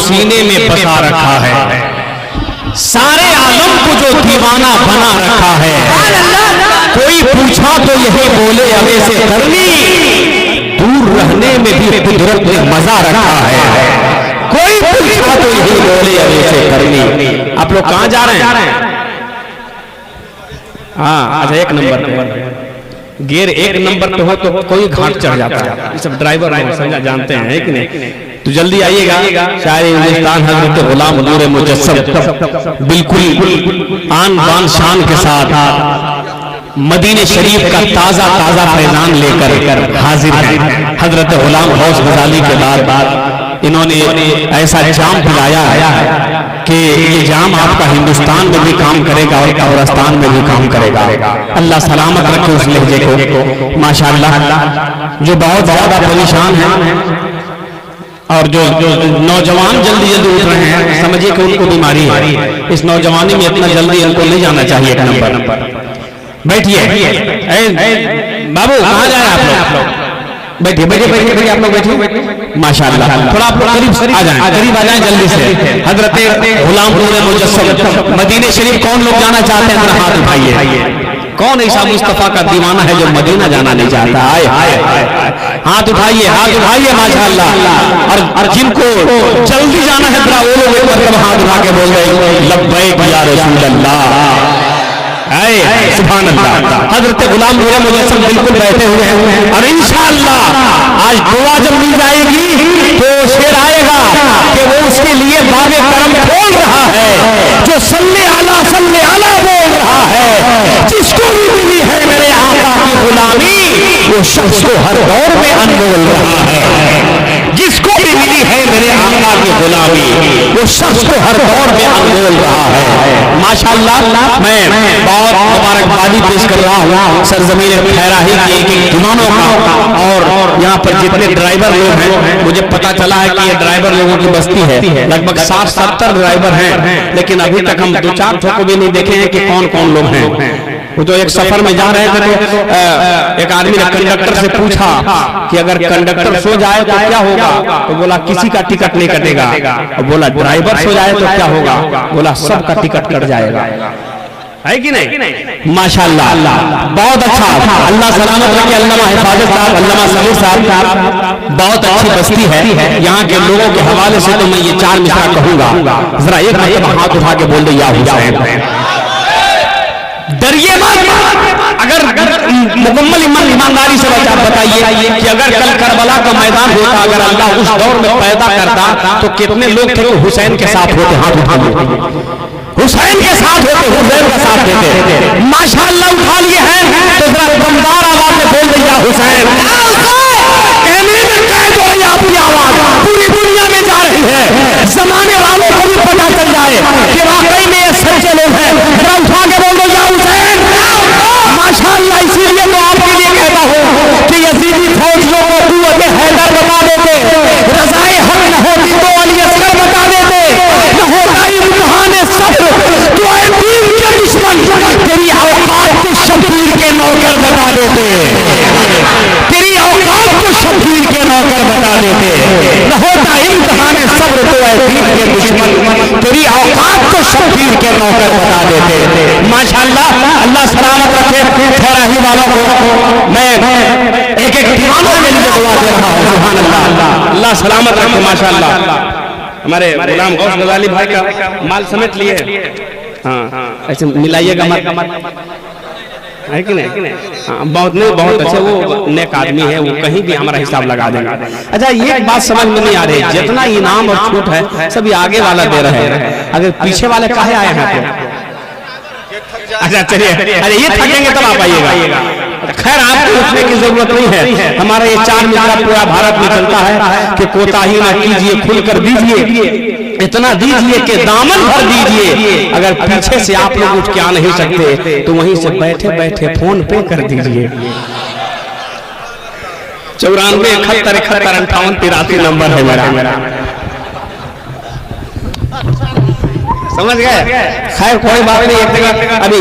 सीने में बसा रखा है, सारे आलम को जो दीवाना बना रखा है। कोई पूछा तो यही बोले हमें से करनी, दूर रहने में भी कुदरत ने मजा रखा है। कोई पूछा तो यही बोले हमें से करनी। आप लोग कहां जा रहे हैं? हाँ अच्छा, एक नंबर पे गियर एक नंबर पे हो तो कोई घाट चढ़ जाता है। ये सब ड्राइवर समझा जानते हैं कि नहीं? तो जल्दी आइएगा। शायर हिंदुस्तान हजरत गुलाम नूर मुजस्सम बिल्कुल आन बान शान के साथ मदीने शरीफ का ताजा ताजा फैजान लेकर हाजिर हैं। हजरत गुलाम गौस गजाली के बाद इन्होंने ऐसा जाम पिलाया है कि ये जाम आपका हिंदुस्तान में भी काम करेगा और कब्रिस्तान में भी काम करेगा। अल्लाह सलामत रखे उस लहजे को। माशाअल्लाह जो बहुत ज्यादा परेशान है और जो नौजवान जल्दी जल्दी उठ रहे हैं, समझिए कि उनको बीमारी है। इस नौजवानी में इतना जल्दी इनको नहीं जाना चाहिए। एक नंबर बैठिए बाबू, कहाँ जाए आप लोग? बैठिए बैठिए बैठिए बैठिए, आप लोग बैठिए। माशाअल्लाह थोड़ा आप लोग करीब आ जाएं, करीब आ जाएं जल्दी से। हजरत गुलाम नूर मुजस्सम मदीने शरीफ कौन लोग जाना चाहते हैं? अपना हाथ उठाइए। कौन ऐसा मुस्तफा का दीवाना है जो मदीना जाना नहीं चाहता? हाथ उठाइए, हाथ उठाइए माशाअल्लाह। और जिनको जल्दी जाना है जरा वो लोग एक बार हाथ उठा के बोल रहे लब्बैक या रसूल अल्लाह, सुभान अल्लाह। हजरत गुलाम नूर मुजस्सम बिल्कुल बैठे हुए हैं और इंशाअल्लाह आज दुआ जब मिल जाएगी तो शेर आएगा कि वो उसके लिए बाबे करम खोल रहा है, जो सल्ले आला बोल रहा है। जिसको भी मिली है मेरे आका की गुलामी, वो शख्स को हर दौर में अनमोल रहा है। जिसको भी मिली है मेरे आका की गुलामी, वो शख्स को हर दौर में अनमोल रहा है। माशाअल्लाह मैं बहुत मुबारकबादी पेश कर रहा हूँ सरजमीन खैराही के एक दीवानों का। और यहाँ पर जितने ड्राइवर लोग हैं, मुझे पता चला है कि ये ड्राइवर लोगों की बस्ती है। लगभग 60-70 ड्राइवर हैं, लेकिन अभी तक हम 2-4 ठो को भी नहीं देखे हैं कि कौन कौन लोग हैं। वो तो एक सफर में जा रहे थे तो एक आदमी ने कंडक्टर से पूछा कि अगर कंडक्टर सो जाए तो क्या होगा? तो बोला किसी का टिकट नहीं कटेगा। और बोला ड्राइवर सो जाए तो क्या होगा? बोला सबका टिकट कट जाएगा। है कि नहीं? माशाअल्लाह बहुत अच्छा। अल्लाह सलामत रखे। अल्लामा हिफाजत साहब, अल्लामा समीर साहब, बहुत अच्छी बस्ती है। यहाँ के लोगों के हवाले से तो मैं ये 4 मिसरा कहूंगा। जरा एक मरतबा हाथ उठा के बोल दे या हुसैन। डरिए मत। अगर मुकम्मल ईमानदारी से बताइए कि अगर कल करबला का मैदान होता, अगर अल्लाह उस दौर में पैदा करता तो कितने लोग थे तो हुसैन के साथ होते? हाथ उठा लो। हुसैन के साथ होते, हुसैन का साथ देते। माशाअल्लाह उठा लिए हैं तो जरा दमदार आवाज में बोल दिया हुसैन। कहने में कैद हो रही आपकी आवाज पूरी दुनिया में जा रही है। जमाने वालों को भी पता चल जाए कि वाकई में ये सच्चे लोग हैं। जरा उठा के बोल दो या हुसैन। माशाअल्लाह इसीलिए तो आपके लिए कहता हूँ कि यजीदी फौजियों को कुव्वत हैदर बता देते, रज़ाए हक न होती तो अली असगर बता देते, न होता इम्तिहान सब्र तो ऐ दीन के दुश्मन तेरी औकात को शब्बीर के नौकर बता देते। तेरी औकात को शब्बीर के नौकर बता देते। न होता इम्तिहान सब्र तो ऐ दीन के दुश्मन तेरी औकात को शब्बीर के नौकर बता देते। माशाअल्लाह अल्लाह सलामत रखे खैराही वालों को। मैं एक एक दीवानों के लिए दुआ दे रहा हूँ। सुभान अल्लाह, अल्लाह सलामत रखे। माशाअल्लाह हमारे गुलाम गौस गजाली भाई का माल समेट लिए। हाँ ऐसे मिलाइएगा है कि नहीं? हाँ बहुत नहीं, बहुत अच्छे। वो नेक आदमी है, वो कहीं भी हमारा हिसाब लगा देगा। अच्छा ये बात समझ में नहीं आ रही, जितना इनाम और छूट है सभी आगे वाला दे रहे हैं, अगर पीछे वाले काहे आए हैं? अच्छा चलिए, अरे ये थकेंगे तब आप आइएगा। खैर आपको उठने की जरूरत नहीं है। हमारा ये 4 मिसरा पूरा भारत में चलता है कि कोताही ना कीजिए, खुलकर दीजिए, इतना दीजिए कि दामन भर दीजिए। अगर पीछे से आप लोग उठ के आ नहीं सकते तो वहीं से बैठे बैठे फोन पे कर दीजिए। 94 71 71 58 83 नंबर है मेरा। समझ गए? खैर कोई बात नहीं। एक जगह अभी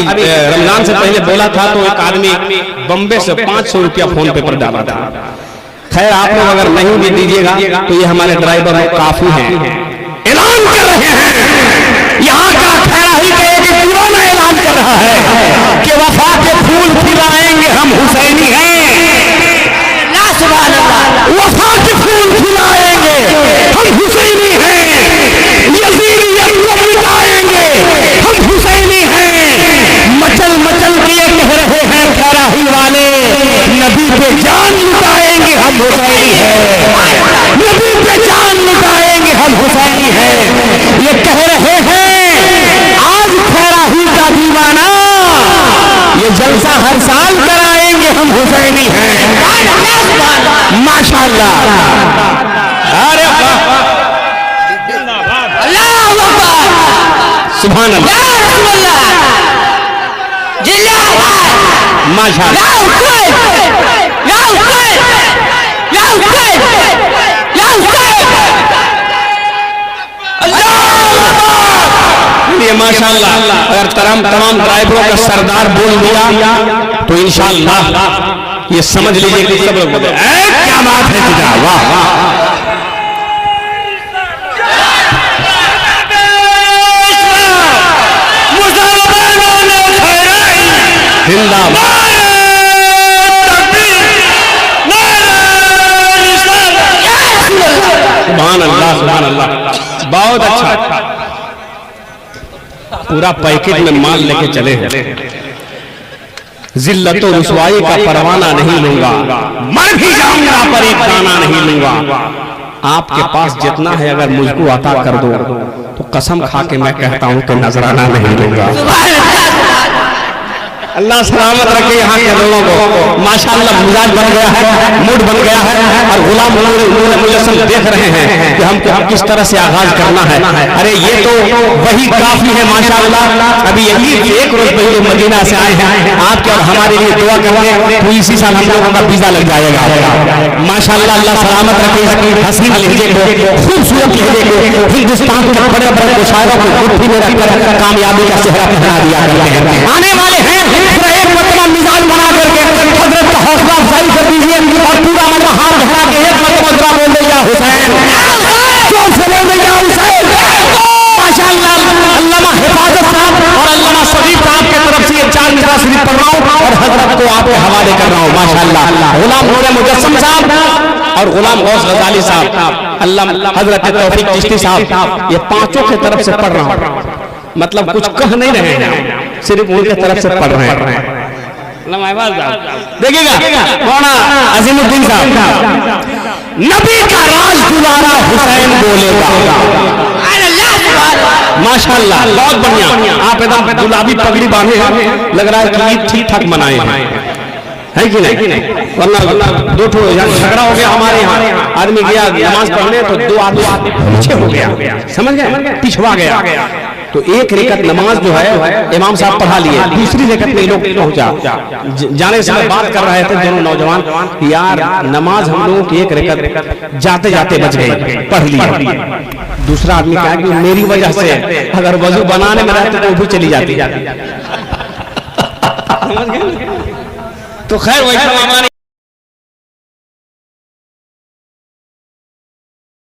रमजान से पहले बोला था तो एक आदमी बम्बे से 500 रुपया फोन पे पर डाला था। खैर आप लोग अगर नहीं भी दीजिएगा तो ये हमारे ड्राइवर काफी हैं। ऐलान कर रहे हैं। यहाँ का खैरा ही का एक दीवाना ऐलान कर रहा है कि वफा के फूल खिलाएंगे हम हुसैनी हैं। वफा के फूल खिलाएंगे हम हुसैनी हैं। यजीदियत को मिटाएंगे हम हुसैनी हैं। मचल मचल के ये कह रहे हैं खैरा ही वाले, नबी पे जान लुटाएंगे हम हुसैनी हैं। नबी पे जान लुटाएंगे हम हुसैनी हैं। ये कह रहे हैं आज खैरा ही का दीवाना, ये जलसा हर साल कराएंगे हम हुसैनी हैं। माशाअल्लाह, अरे अल्लाह सुभान अल्लाह, माशाअल्लाह। माशाअल्लाह, अगर तमाम ड्राइवरों का सरदार बोल दिया तो इंशाअल्लाह ये समझ लीजिए कि सब लोग बोले क्या बात है पिता, वाह वाह। जिंदाबाद, सुभान अल्लाह सुभान अल्लाह। बहुत अच्छा, पूरा पैकेज में माल लेके चले हैं। जिल्लत और रुसवाई का परवाना नहीं लूंगा, मर भी जाऊंगा पर एक दाना नहीं लूंगा। आपके पास जितना है अगर मुझको अता कर दो तो कसम खा के मैं कहता हूं कि नजराना नहीं लूंगा। अल्लाह सलामत रखे यहाँ के लोगों को। माशाअल्लाह मिजाज बन गया है, मूड बन गया है, और गुलाम मुजस्सम देख रहे हैं कि हम किस तरह से आगाज करना है। अरे ये तो वही काफी है माशाअल्लाह। अभी यही एक रोज पहले मदीना से आए हैं, आपके और हमारे लिए दुआ करेंगे तो इसी साल हम लोगों का वीजा लग जाएगा माशाअल्लाह। अल्लाह सलामत रखे इसकी हसीन लहजे को, खूबसूरत लहजे को, हिंदुस्तान के बड़े बड़े शायरों को मुट्ठी में रखकर कामयाबी का सेहरा पहना दिया करते हैं। आने वाले हैं एक मतलब मिजाज बना करके हजरत का हौसला अफजाई कर दीजिए और पूरा मतलब हाथ धरा के एक मतलब बोल दे या हुसैन, जोर से बोल दे या हुसैन। माशाअल्लाह, अल्लामा हिफाजत साहब और अल्लामा सदीक साहब की तरफ से ये 4 मिसरा शरीफ पढ़ रहा हूं और हजरत को आपके हवाले कर रहा हूं। माशाअल्लाह, गुलाम नूर मुजस्सम साहब और गुलाम गौस गजाली साहब, अल्लाह हजरत तौफीक चिश्ती साहब, ये पांचों की तरफ से पढ़ रहा हूं। मतलब कुछ कह नहीं रहे हैं, सिर्फ उनके तरफ से पढ़ रहे हैं। देखिएगा मौलाना अजीमुद्दीन साहब, नबी का राज दुलारा हुसैन बोलेगा। माशाअल्लाह, बहुत बढ़िया। आप एकदम गुलाबी पगड़ी बांधे हैं, लग रहा है कि ईद ठीक ठाक मनाए है कि नहीं? वरना दो ठो झगड़ा हो गया हमारे यहाँ, आदमी गया नमाज पढ़ने तो 2 आदमी पीछे हो गया, समझ गए, पिछवा गया। तो एक रेकत नमाज जो है इमाम साहब पढ़ा लिए, दूसरी रेकत में लोग पहुंचा। जाने से बात कर रहे थे दोनों नौजवान, यार नमाज हम लोगों की एक रेकत जाते जाते बच गई, पढ़ लिया। दूसरा आदमी कहा कि मेरी वजह से अगर वजू बनाने में रहते तो वो भी चली जाती। तो खैर वैसा हमारे